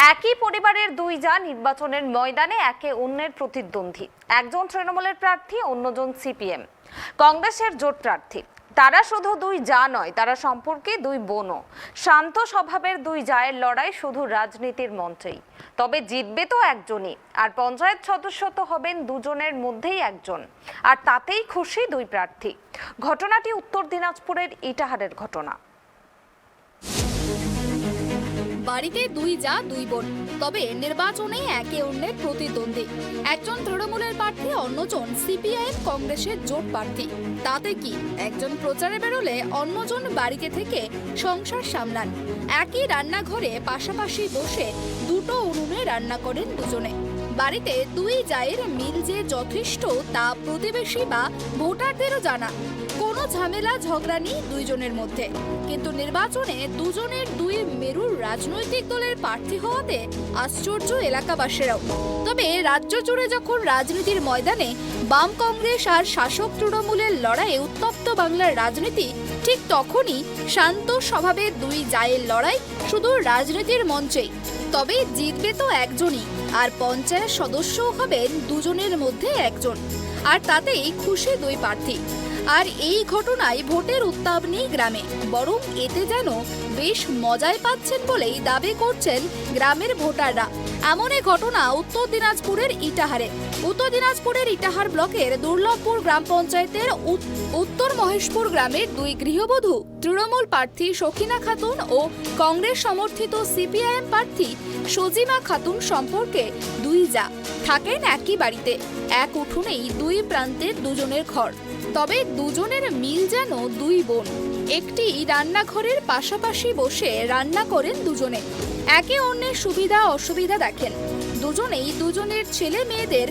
একই পরিবারের দুই জা নির্বাচনের ময়দানে একে অন্যের প্রতিদ্বন্দ্বী। একজন তৃণমূলের প্রার্থী, অন্যজন সিপিএম কংগ্রেসের জোট প্রার্থী। তারা শুধু দুই জা নয়, তারা সম্পর্কে দুই বোনও। শান্ত স্বভাবের দুই জায়ের লড়াই শুধু রাজনীতির মঞ্চেই। তবে জিতবে তো একজনই, আর পঞ্চায়েত সদস্য তো হবেন দুজনের মধ্যেই একজন, আর তাতেই খুশি দুই প্রার্থী। ঘটনাটি উত্তর দিনাজপুরের ইটাহারের ঘটনা। বাড়িতে দুই জা দুই বোন, তবে নির্বাচনে একে অন্যের প্রতিদ্বন্দ্বী। একজন তৃণমূলের প্রার্থী, অন্যজন সিপিআইএম কংগ্রেসের জোট প্রার্থী। তাতে কি, একজন প্রচারে বেরোলে অন্যজন বাড়িতে থেকে সংসার সামলান। একই রান্নাঘরে পাশাপাশি বসে দুটো উনুনে রান্না করেন দুজনে। বাড়িতে দুই জায়ের মিল যে যথেষ্ট তা প্রতিবেশী বা ভোটারদেরও জানা। কোনো ঝামেলা ঝগড়া নেই দুইজনের মধ্যে, কিন্তু নির্বাচনে দুজনের দুই মেরুর রাজনৈতিক দলের প্রার্থী হওয়াতে আশ্চর্য এলাকাবাসীরাও। তবে রাজ্য জুড়ে যখন রাজনীতির ময়দানে বাম কংগ্রেস আর শাসক তৃণমূলের লড়াইয়ে উত্তপ্ত বাংলার রাজনীতি, ঠিক তখনই শান্ত স্বভাবের দুই জায়ের লড়াই শুধু রাজনীতির মঞ্চেই। তবে জিতবে তো একজনই, আর পঞ্চায়েত সদস্যও হবেন দুজনের মধ্যে একজন, আর তাতেই খুশি দুই প্রার্থী। আর এই ঘটনায় ভোটের উত্তাপ নেই গ্রামে, বরং এতে যেন বেশ মজায় পাচ্ছেন বলেই দাবি করছেন গ্রামের ভোটাররা। এমন এক ঘটনা উত্তর দিনাজপুরের ইটাহারে। উত্তর দিনাজপুরের ইটাহার ব্লকের দুর্লভপুর গ্রাম পঞ্চায়েতের উত্তর মহেশপুর গ্রামের দুই গৃহবধূ, তৃণমূল প্রার্থী সখিনা খাতুন ও কংগ্রেস সমর্থিত সিপিআইএম প্রার্থী সজিমা খাতুন সম্পর্কে দুই জা, থাকেন একই বাড়িতে। এক উঠোনেই দুই প্রান্তের দুজনের ঘর, তবে দুজনের মিল যেন দুই বোন। একটি রান্নাঘরের পাশাপাশি বসে রান্না করেন দুজনে, একে অন্যের সুবিধা অসুবিধা দেখেন। দুজনেই দুজনের ছেলে মেয়েদের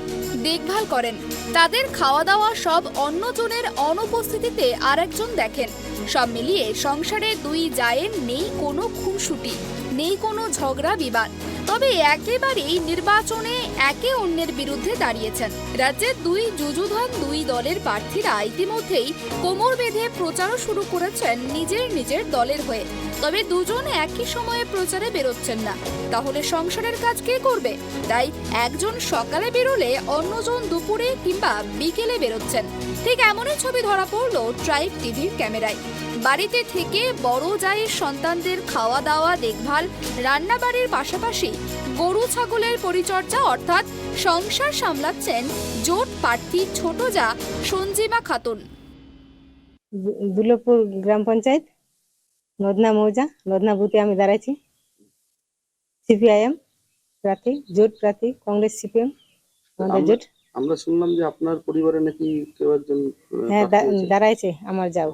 দেখভাল করেন। তাদের খাওয়া দাওয়া সব অন্যজনের অনুপস্থিতিতে আরেকজন দেখেন। সব মিলিয়ে সংসারে দুই জায়ের নেই কোনো খুনসুটি, নেই কোনো ঝগড়া বিবাদ। তবে একেবারেই নির্বাচনে একে অন্যের বিরুদ্ধে দাঁড়িয়েছেন। রাজ্যের দুই যুযুধান দুই দলের প্রার্থীরা ইতিমধ্যেই কোমর বেঁধে প্রচারও শুরু করেছেন নিজের নিজের দলের হয়ে। তবে দুজন একই সময়ে প্রচারে বেরোচ্ছেন না, তাহলে সংসারের কাজ কে করবে? তাই একজন সকালে বেরোলে অন্যজন দুপুরে কিংবা বিকেলে বেরোচ্ছেন। ঠিক এমনই ছবি ধরা পড়লো ট্রাইব টিভির ক্যামেরায়। বাড়িতে থেকে বড় জায়ের সন্তানদের খাওয়া দাওয়া দেখভাল, রান্নাবাড়ির পাশাপাশি গরু ছাগলের পরিচর্যা অর্থাৎ সংসার সামলাচ্ছেন জোট প্রার্থী ছোট জা সঞ্জিমা খাতুন। দুর্লভপুর গ্রাম পঞ্চায়েত, নদনা মৌজা, নদনা বুথে আমি দাঁড়াইছি। সিপিআইএম প্রার্থী, জোট প্রার্থী, কংগ্রেস সিপিএম আমাদের জোট। আমরা শুনলাম যে আপনার পরিবারে নাকি কেউ একজন হ্যাঁ, দাঁড়াইছে আমার যাও।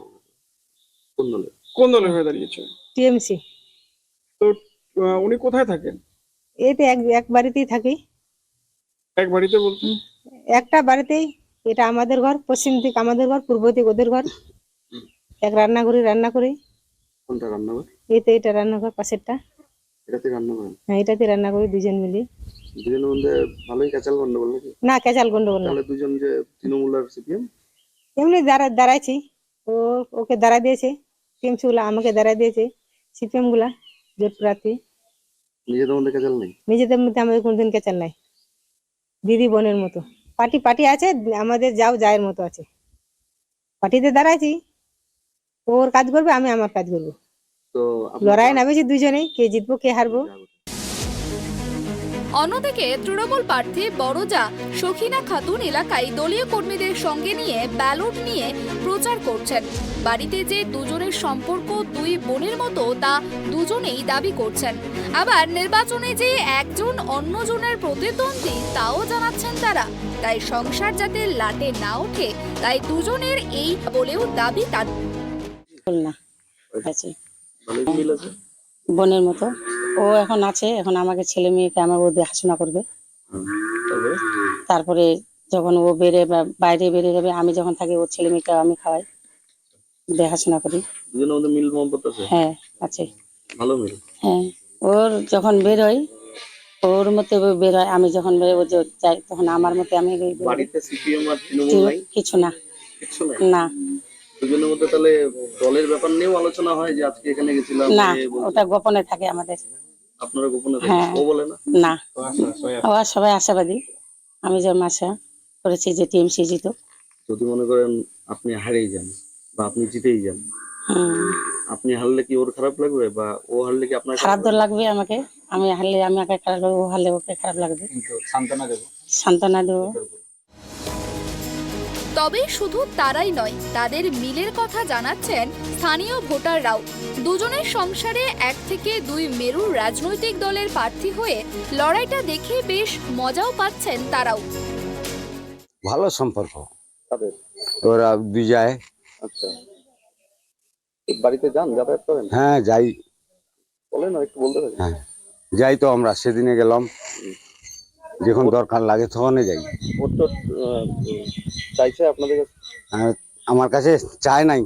কোন দলে হয়ে দাঁড়িয়েছে? টিএমসি। তো উনি কোথায় থাকেন? এতে এক বাড়িতেই থাকি। এক বাড়িতে বলতে? একটা বাড়িতেই। এটা আমাদের ঘর, পশ্চিম দিক আমাদের ঘর, পূর্ব দিক ওদের ঘর। এক রান্নাঘরে রান্না করি। কোনটা রান্নাঘর? এটা রান্নাঘর, পাশেরটা। এটাতে রান্না করেন? হ্যাঁ, এটাতে রান্না করি দুজন মিলে। দুজনের মধ্যে ভালোই ক্যাচাল গন্ডগোল নাকি? না, ক্যাচাল গন্ডগোল না। তাহলে দুজন যে তৃণমূল আর সিপিএম? এমনি দাঁড়াইছি। ওকে দাঁড়া দিয়েছে, টিএমসি গুলা আমাকে দাঁড়া দিয়েছে, সিপিএম গুলা জোট প্রার্থী। নিজেদের মধ্যে ক্যাচাল নেই? নিজেদের মধ্যে আমাদের কোনদিন ক্যাচাল নাই। দিদি বোনের মতো পার্টি আছে, আমাদের যাও জায়ের মতো আছে। পার্টিতে দাঁড়াইছি, ওর কাজ করবে, আমি আমার কাজ করবো। তো লড়াই নামেছি দুজনেই, কে জিতবো কে হারবো। অন্যদিকে তৃণমূল প্রার্থী বড়জা সখিনা খাতুন এলাকায় দলীয় কর্মীদের সঙ্গে নিয়ে ব্যালট নিয়ে প্রচার করছেন। বাড়িতে যে দুজনের সম্পর্ক দুই বোনের মতো তা দুজনেই দাবি করছেন। আবার নির্বাচনে যে একজন অন্যজনের প্রতিদ্বন্দ্বী তাও জানাচ্ছেন তারা। তাই সংসার যাতে লাটে না ওঠে, তাই দুজনের এই বলেও দাবি তাদের। বোনের মতো ও এখন আছে, এখন আমাকে ছেলে মেয়েকে আমার ও দেখাশোনা করবে। তারপরে যখন ও বাইরে বেরিয়ে যাবে, আমি যখন থাকি ওর ছেলে মেয়েকে আমি খাওয়াই, দেখাশোনা করি। দুজনের মধ্যে মিল মহব্বত আছে? হ্যাঁ, আছে। ভালো মিল? হ্যাঁ, ওর যখন বের হয় ওর মতে বের হয়, আমি যখন যাই তখন আমার মতে আমি। বাড়িতে সিপিএম আর তৃণমূল নাই? কিছু না। কিছু নাই? না। দুজনের মধ্যে তাহলে দলের ব্যাপার নিয়েও আলোচনা হয় যে আজকে এখানে গেছিলাম? না, ওটা গোপনে থাকে আমাদের। আপনারা গোপনে থাকেন? হ্যাঁ। ও বলে না? না, ওরা সবাই আশাবাদী আমি যে আশা করেছি যে টিএমসি জিতো। যদি মনে করেন আপনি হারিয়ে যান বা আপনি জিতেই যান, আপনি হারলে কি ওর খারাপ লাগবে, বা ও হারলে কি আপনার খারাপ তো লাগবে আমাকে, আমি হারলে আমাকে খারাপ লাগবে, ও হারলে ওকে খারাপ লাগবে, সান্ত্বনা দেবো। তবে শুধু তারাই নয়, তাদের মিলের কথা জানাচ্ছেন স্থানীয় ভোটাররাও। দুজনের সংসারে 1 থেকে 2 মেরুর রাজনৈতিক দলের প্রার্থী হয়ে লড়াইটা দেখে বেশ মজাও পাচ্ছেন তারাও। ভালো সম্পর্ক তাদের? ওরা দুই যায়। আচ্ছা, বাড়িতে যান, যাতায়াত করেন? হ্যাঁ যাই, বলেন না, একটু বলতে পারেন? হ্যাঁ যাই তো, আমরা সেদিনে গেলাম, যখন দরকার লাগে তখনই যাই। ওর তো চাইছে আপনাদের কাছে, আর আমার কাছে চায় নাই,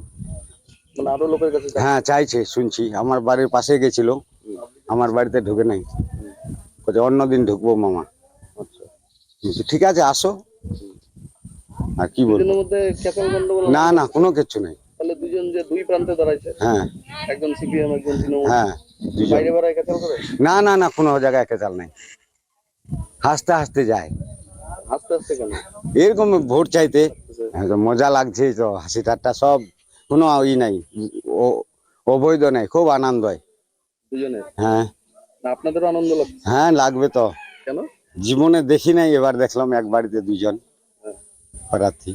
মানে আরো লোকের কাছে চাইছে? হ্যাঁ চাইছে, শুনছি। আমার বাড়ির পাশে গেছিল, আমার বাড়িতে ঢুকে নাই, কোথায় অন্যদিন ঢুকবো মামা। আচ্ছা, বলছি, ঠিক আছে আসো, আর কি বলবো। দুজনের মধ্যে ক্যাচাল গন্ডগোল? না না, কোনো কিছু নেই। তাহলে দুজন যে দুই প্রান্তে দাঁড়াইছে, হ্যাঁ একজন সিপিএম একজন তৃণমূল, হ্যাঁ দুজন। বাইরে বেড়ায় ক্যাচাল করে? না না না, কোনো জায়গায় কেচাল নাই, হাসতে হাসতে যায়। আস্তে আস্তে কেন? এরকম ভোট চাইতে মজা লাগছে তো, হাসি ঠাট্টা সব, কোনো ই নাই, অবৈধ নাই, খুব আনন্দ হয়। দুজনে? হ্যাঁ না আপনাদেরও আনন্দ লাগছে? হ্যাঁ লাগবে তো, কেন? জীবনে দেখি নাই, এবার দেখলাম এক বাড়িতে দুজন প্রার্থী।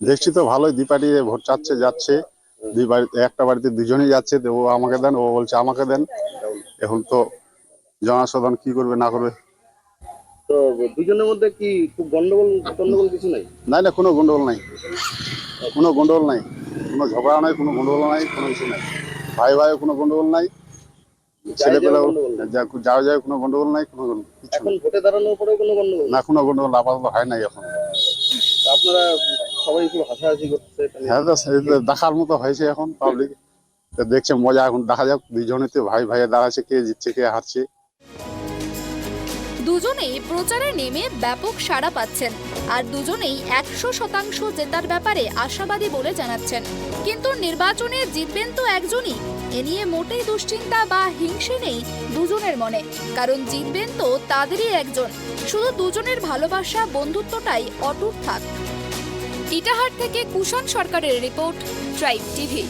দেখছি তো ভালোই, দুই পার্টি ভোট চাচ্ছে, যাচ্ছে দুই বাড়িতে, একটা বাড়িতে দুজনেই যাচ্ছে, তো ও আমাকে দেন, ও বলছে আমাকে দেন। এখন তো জনসাধারণ কি করবে না করবে। তো দুজনের মধ্যে কি খুব গন্ডগোল কিছু নাই? না না, কোনো গন্ডগোল নাই, কোনো গন্ডগোল নাই, কোনো ঝগড়া নাই, কোনো গন্ডগোল নাই, কোনো কিছু নাই। ভাই ভাই কোনো গন্ডগোল নাই, ছেলেপেলা গন্ডগোল নাই? যাওয়া যায় কোনো গন্ডগোল নাই, কোনো কিছু এখন নাই। ভোটে দাঁড়ানোর পরেও কোনো গন্ডগোল না, কোনো গন্ডগোল আপাতত হয় নাই এখন। তা আপনারা সবাই খুব হাসাহাসি করছে এটা নিয়ে? হ্যাঁ, তো সেই তো দেখার মতো হয়েছে এখন, পাবলিক দেখছে, মজা। এখন দেখা যাক, দুইজনেতে ভাই ভাইয়ে দাঁড়াচ্ছে, কে জিতছে কে হারছে। দুজনেই প্রচারে নেমে ব্যাপক সাড়া পাচ্ছেন, আর দুজনেই 100% জেতার ব্যাপারে আশাবাদী বলে জানাচ্ছেন। কিন্তু নির্বাচনে জিতবেন তো একজনই, এ নিয়ে মোটেই দুশ্চিন্তা বা হিংসে নেই দুজনের মনে, কারণ জিতবেন তো তাদেরই একজন। শুধু দুজনের ভালোবাসা বন্ধুত্বটাই অটুট থাক। ইটাহার থেকে কুষাণ সরকারের রিপোর্ট, ট্রাইব টিভি।